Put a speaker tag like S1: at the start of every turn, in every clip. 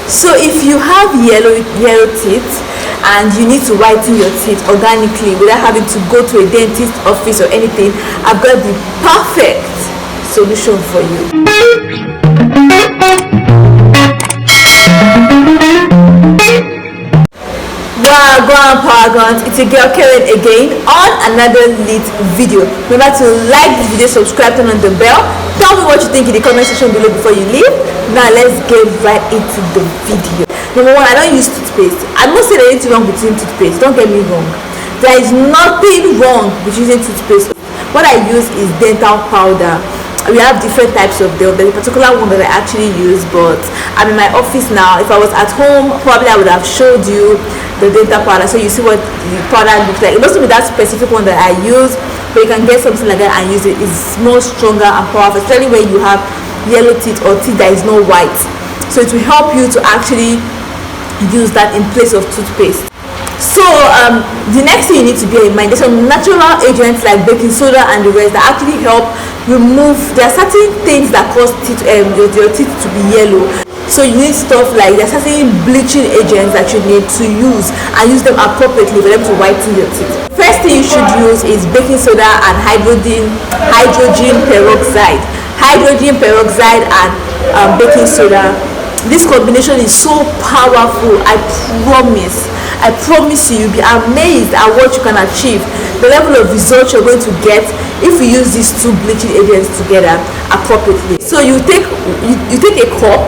S1: So if you have yellow teeth and you need to whiten your teeth organically without having to go to a dentist office or anything, I've got the perfect solution for you. Paragons, it's your girl Karen again on another lit video. Remember to like this video, subscribe, turn on the bell. Tell me what you think in the comment section below before you leave. Now let's get right into the video. Number one, I don't use toothpaste. I'm not saying there's anything wrong with using toothpaste, don't get me wrong. There is nothing wrong with using toothpaste. What I use is dental powder. We have different types of them. There's a particular one that I actually use, but I'm in my office now. If I was at home, probably I would have showed you the dental powder, so you see what the powder looks like. It must be that specific one that I use, but you can get something like that and use it. It's more stronger and powerful, especially when you have yellow teeth or teeth that is not white. So it will help you to actually use that in place of toothpaste. So the next thing you need to bear in mind, there's some natural agents like baking soda and the rest that actually help remove. There are certain things that cause your teeth to be yellow. So you need stuff like, there are certain bleaching agents that you need to use and use them appropriately for them to whiten your teeth. First thing you should use is baking soda and hydrogen peroxide. Hydrogen peroxide and baking soda. This combination is so powerful. I promise you, you'll be amazed at what you can achieve, the level of results you're going to get if you use these two bleaching agents together appropriately. So you take a cup.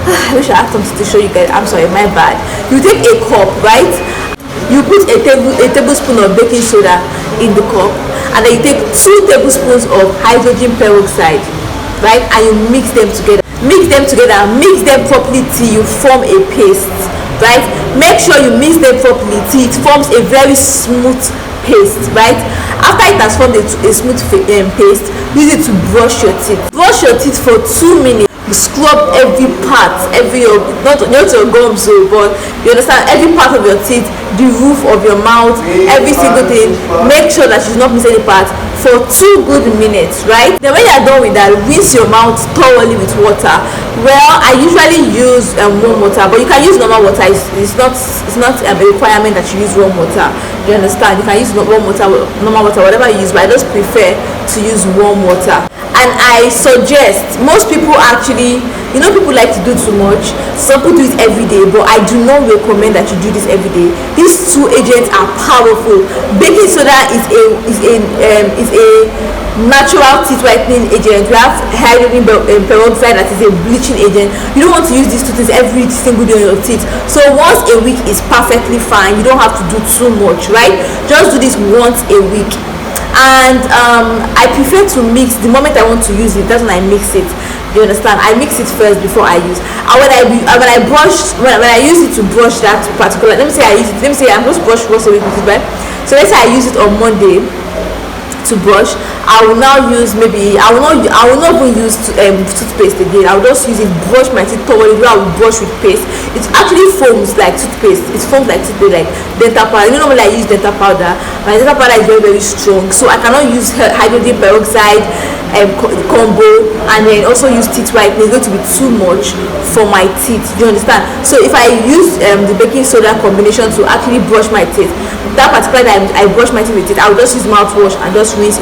S1: I wish I had something to show you guys. I'm sorry, my bad. You take a cup, right? You put a tablespoon of baking soda in the cup, and then you take 2 tablespoons of hydrogen peroxide, right? And you mix them together. Mix them properly till you form a paste, right? Make sure you mix them properly till it forms a very smooth paste, right? After it has formed a smooth paste, use it to brush your teeth. Brush your teeth for 2 minutes. Scrub every part, not your gums, but you understand, every part of your teeth, the roof of your mouth, every single thing. Make sure that you do not miss any part for 2 good minutes, right? Then when you are done with that, rinse your mouth thoroughly with water. Well, I usually use warm water, but you can use normal water. It's not a requirement that you use warm water. You understand? You can use warm water, normal water, whatever you use, but I just prefer to use warm water. And I suggest, most people actually, people like to do too much. Some people do it every day, but I do not recommend that you do this every day. These 2 agents are powerful. Baking soda is a natural teeth whitening agent. We have hydrogen peroxide that is a bleaching agent. You don't want to use these 2 things every single day on your teeth. So once a week is perfectly fine. You don't have to do too much, right? Just do this once a week. And I prefer to mix the moment I want to use it. That's when I mix it. You understand? I mix it first before I use. And when I use it to brush that particular, let me say I'm supposed to brush once a week with it, right? So let's say I use it on Monday to brush. I will now use I will not even use toothpaste again. I will just use it, brush my teeth thoroughly. I will brush with paste. It actually foams like toothpaste. It foams like toothpaste, like dental powder. Normally I use dental powder. My dental powder is very, very strong, so I cannot use hydrogen peroxide combo and then also use teeth whitening. It's going to be too much for my teeth. Do you understand? So if I use the baking soda combination to actually brush my teeth, that particular time I brush my teeth with it, I will just use mouthwash and just rinse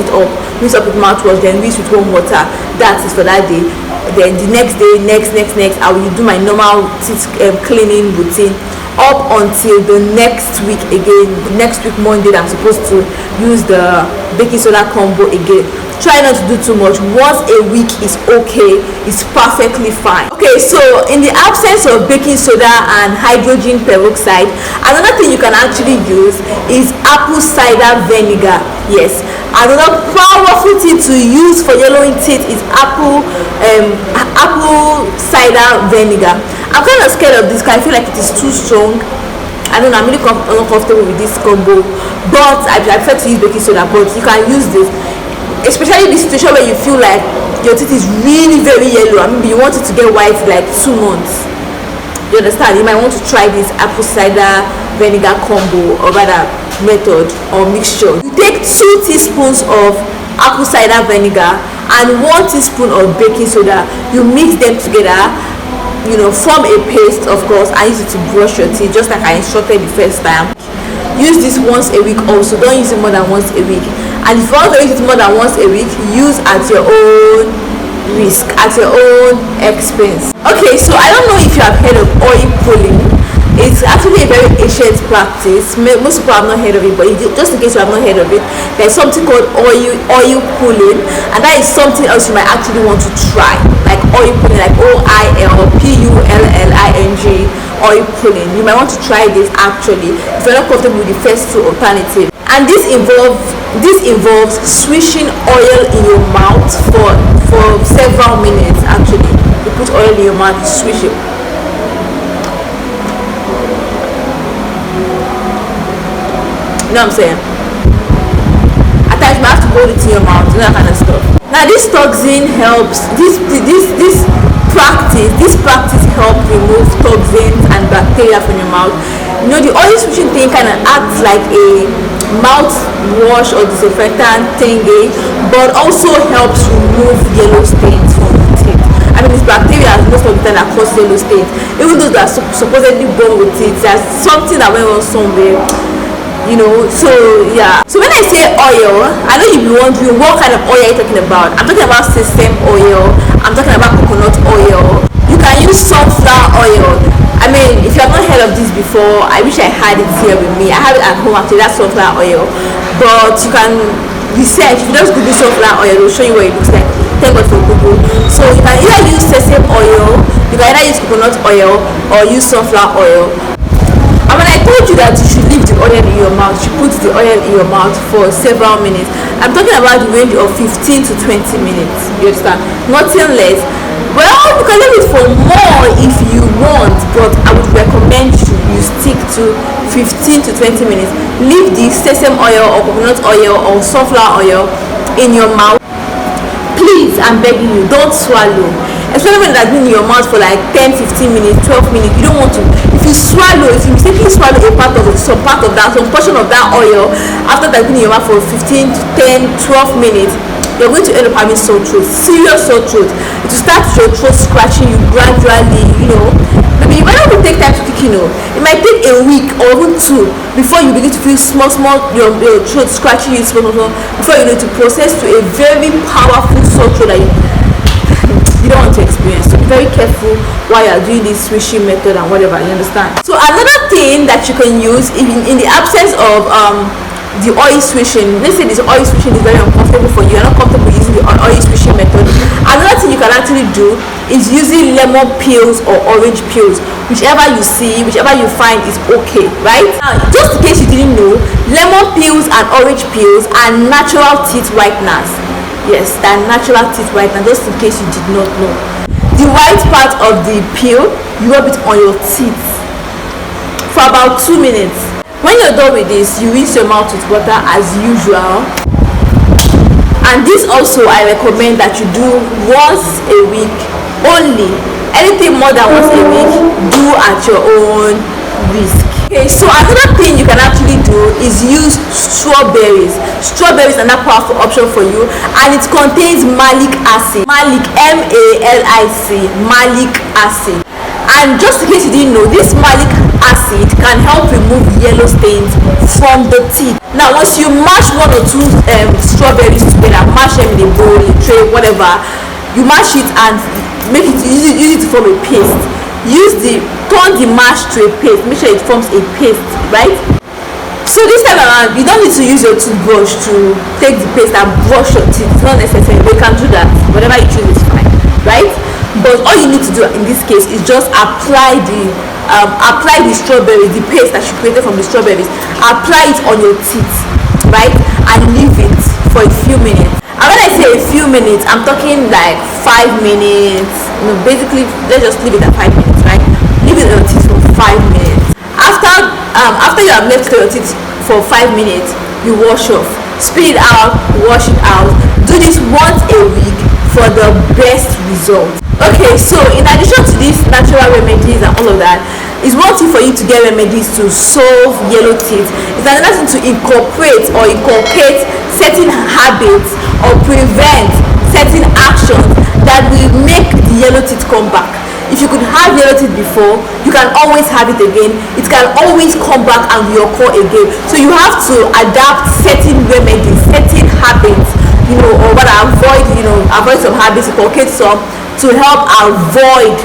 S1: up with mouthwash, then rinse with warm water. That is for that day. Then the next day, next I will do my normal teeth cleaning routine up until the next week again. Next week Monday, I'm supposed to use the baking soda combo again. Try not to do too much. Once a week is okay. It's perfectly fine. Okay, so in the absence of baking soda and hydrogen peroxide, another thing you can actually use is apple cider vinegar. Yes, another powerful thing to use for yellowing teeth is apple cider vinegar. I'm kind of scared of this because I feel like it is too strong. I don't know, I'm really uncomfortable with this combo, but I prefer to use baking soda. But you can use this, especially in the situation where you feel like your teeth is really very yellow. I mean, you want it to get white for like 2 months. You understand? You might want to try this apple cider vinegar combo, or rather method or mixture. You take 2 teaspoons of apple cider vinegar and 1 teaspoon of baking soda. You mix them together form a paste, of course, and use it to brush your teeth, just like I instructed the first time. Use this once a week also. Don't use it more than once a week. And if you want to use it more than once a week, use at your own risk, at your own expense. Okay, so I don't know if you have heard of oil pulling. It's actually a very ancient practice. Most people have not heard of it, but just in case you have not heard of it, there's something called oil pulling, and that is something else you might actually want to try, like oil pulling, like OILPULLING, oil pulling. You might want to try this actually if you're not comfortable with the first two alternatives. And this involves swishing oil in your mouth for several minutes. Actually, you put oil in your mouth, you swish it. You know what I'm saying? At times you have to hold it in your mouth, that kind of stuff. Now this toxin helps. This practice helps remove toxins and bacteria from your mouth. The oil switching thing kind of acts like a mouthwash or disinfectant thingy, but also helps remove yellow stains from the teeth. I mean, it's bacteria most of the time that cause yellow stains. Even those that are supposedly born with it, there's something that went on somewhere. So yeah. So when I say oil, I know you'll be wondering what kind of oil are you talking about. I'm talking about sesame oil, I'm talking about coconut oil. You can use sunflower oil. I mean, if you have not heard of this before, I wish I had it here with me. I have it at home actually, that's sunflower oil. But you can research, if you just Google sunflower oil, it will show you what it looks like. Thank God for Google. So you can either use sesame oil, you can either use coconut oil, or use sunflower oil. And when I told you that you should leave the oil in your mouth, you put the oil in your mouth for several minutes. I'm talking about the range of 15 to 20 minutes. You understand? Nothing less. Well, you can leave it for more if you want, but I would recommend you stick to 15 to 20 minutes. Leave the sesame oil or coconut oil or sunflower oil in your mouth. Please, I'm begging you, don't swallow. Especially when it has been in your mouth for like 10, 15 minutes, 12 minutes. You don't want to. If you mistakenly swallow some portion of that oil after that been in your mouth for 15 to 10, 12 minutes, you're going to end up having sore throat, serious sore throat. It will start your throat scratching you gradually, Maybe it might not take time to kick in. It might take a week or even two before you begin to feel small, your throat scratching you small, before you need to process to a very powerful sore throat that you don't want to experience. So be very careful while you're doing this swishing method and whatever, you understand? So another thing that you can use in the absence of the oil swishing, let's say this oil swishing is very uncomfortable for you, you're not comfortable using the oil swishing method, another thing you can actually do is using lemon peels or orange peels, whichever you find is okay, right? Now, just in case you didn't know, lemon peels and orange peels are natural teeth whiteners. Yes, they're natural teeth whitener, just in case you did not know. The white part of the peel, you rub it on your teeth for about 2 minutes. When you're done with this, you rinse your mouth with water as usual. And this also I recommend that you do once a week only. Anything more than once a week, do at your own risk. Okay, so another thing you can actually do is use strawberries. Strawberries are another powerful option for you, and it contains malic acid. Malic, MALIC, malic acid. And just in case you didn't know, this malic acid can help remove yellow stains from the teeth. Now, once you mash 1 or 2 strawberries together, mash them in a bowl, a tray, whatever, you mash it and use it to form a paste. Turn the mash to a paste, make sure it forms a paste, right? So this time around, you don't need to use your toothbrush to take the paste and brush your teeth. It's not necessary, but you can do that. Whatever you choose is fine, right? But all you need to do in this case is just apply the strawberries, the paste that you created from the strawberries, apply it on your teeth, right? And leave it for a few minutes. And when I say a few minutes, I'm talking like 5 minutes. Basically, let's just leave it at 5 minutes, right? Leave it on your teeth for 5 minutes. After you have left your teeth for 5 minutes, you wash off, spit it out, wash it out. Do this once a week for the best result. Okay, so in addition to these natural remedies and all of that, it's one thing for you to get remedies to solve yellow teeth. It's another thing to incorporate or inculcate certain habits or prevent certain actions that will make the yellow teeth come back. If you could have yellow teeth before, you can always have it again. It can always come back and reoccur again. So you have to adapt certain remedies, certain habits, or what avoid some habits, inculcate some to help avoid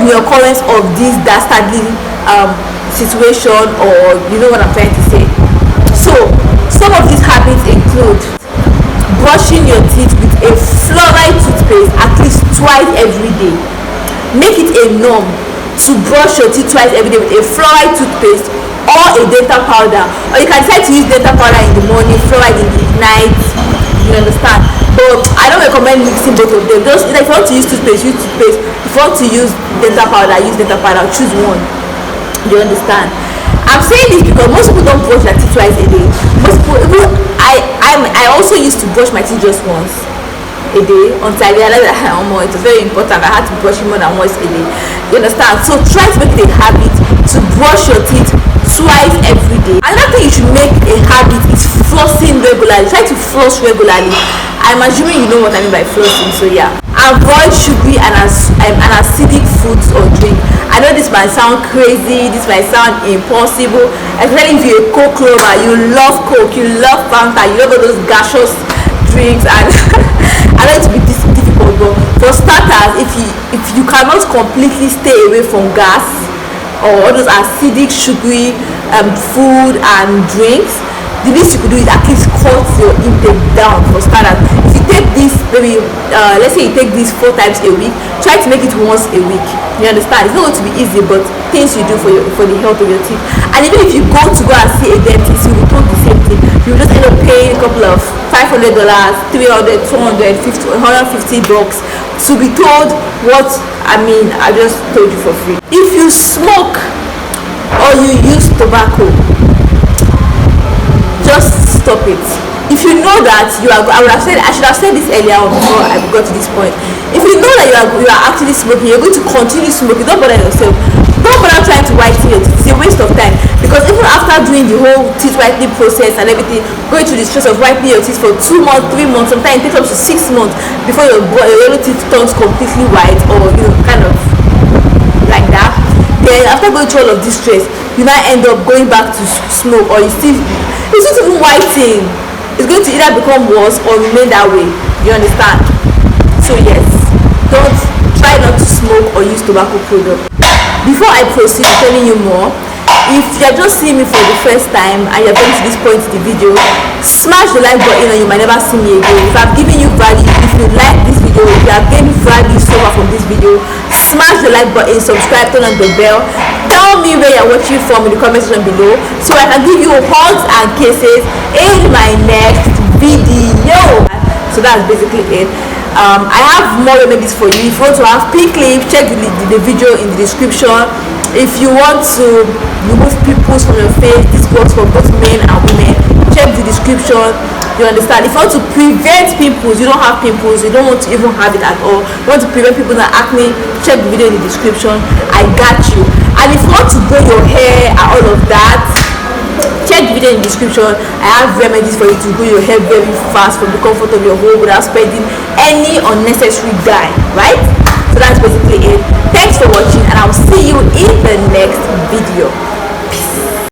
S1: the occurrence of this dastardly situation, or what I'm trying to say. So some of these habits include brushing your teeth with a fluoride toothpaste at least twice every day. Make it a norm to brush your teeth twice every day with a fluoride toothpaste or a dental powder, or you can decide to use dental powder in the morning, fluoride in the night. You understand? But I don't recommend mixing both of them. Just if you want to use toothpaste, use toothpaste. If you want to use dental powder, use dental powder. Choose one. You understand? I'm saying this because most people don't brush their teeth twice a day. Most people, I also used to brush my teeth just once a day until I realized that it was very important. I had to brush it more than once a day. You understand? So try to make it a habit to brush your teeth twice every day. Another thing you should make a habit is flossing regularly. Try to floss regularly. I'm assuming you know what I mean by flossing, so yeah. Avoid sugary and acidic foods or drink. I know this might sound crazy, this might sound impossible, especially if you're a Coke lover. You love Coke, you love Fanta, you love all those gaseous drinks, and I know it to be difficult, but for starters, if you cannot completely stay away from gas or all those acidic, sugary food and drinks, the least you could do is at least cut your intake down for starters. If you take this, maybe let's say you take this 4 times a week, try to make it once a week. You understand? It's not going to be easy, but things you do for the health of your teeth. And even if you go and see a dentist, you will do the same thing. You will just end up paying a couple of $500, $300, $200, $50, $150 to be told what I just told you for free. If you smoke or you use tobacco, just stop it. If you know that I should have said this earlier on before I got to this point. If you know that you are actually smoking, you're going to continue smoking, don't bother yourself. Don't bother trying to whiten your teeth. It's a waste of time, because even after doing the whole teeth whitening process and everything, going through the stress of whitening your teeth for 2 months, 3 months, sometimes it takes up to 6 months before your yellow teeth turns completely white, or kind of like that. Then after going through all of this stress, you might end up going back to smoke, or it's not even whitening. It's going to either become worse or remain that way. You understand? So yes, don't try not to smoke or use tobacco products. Before I proceed telling you more, if you're just seeing me for the first time and you're getting to this point in the video, smash the like button and you might never see me again. If I've given you value, if you like this video, if you have gained value so far from this video, smash the like button, subscribe, turn on the bell. Tell me where you're watching from in the comment section below, so I can give you hugs and kisses in my next video. So that's basically it. I have more remedies for you. If you want to have pink lip, check the video in the description. If you want to remove pimples from your face, this works for both men and women, check the description. You understand? If you want to prevent pimples, you don't have pimples, you don't want to even have it at all, you want to prevent pimples and acne, check the video in the description. I got you. And if you want to grow your hair and all of that, check the video in the description. I have remedies for you to grow your hair very fast from the comfort of your home without spending any unnecessary dye, right? So that's basically it. Thanks for watching, and I'll see you in the next video.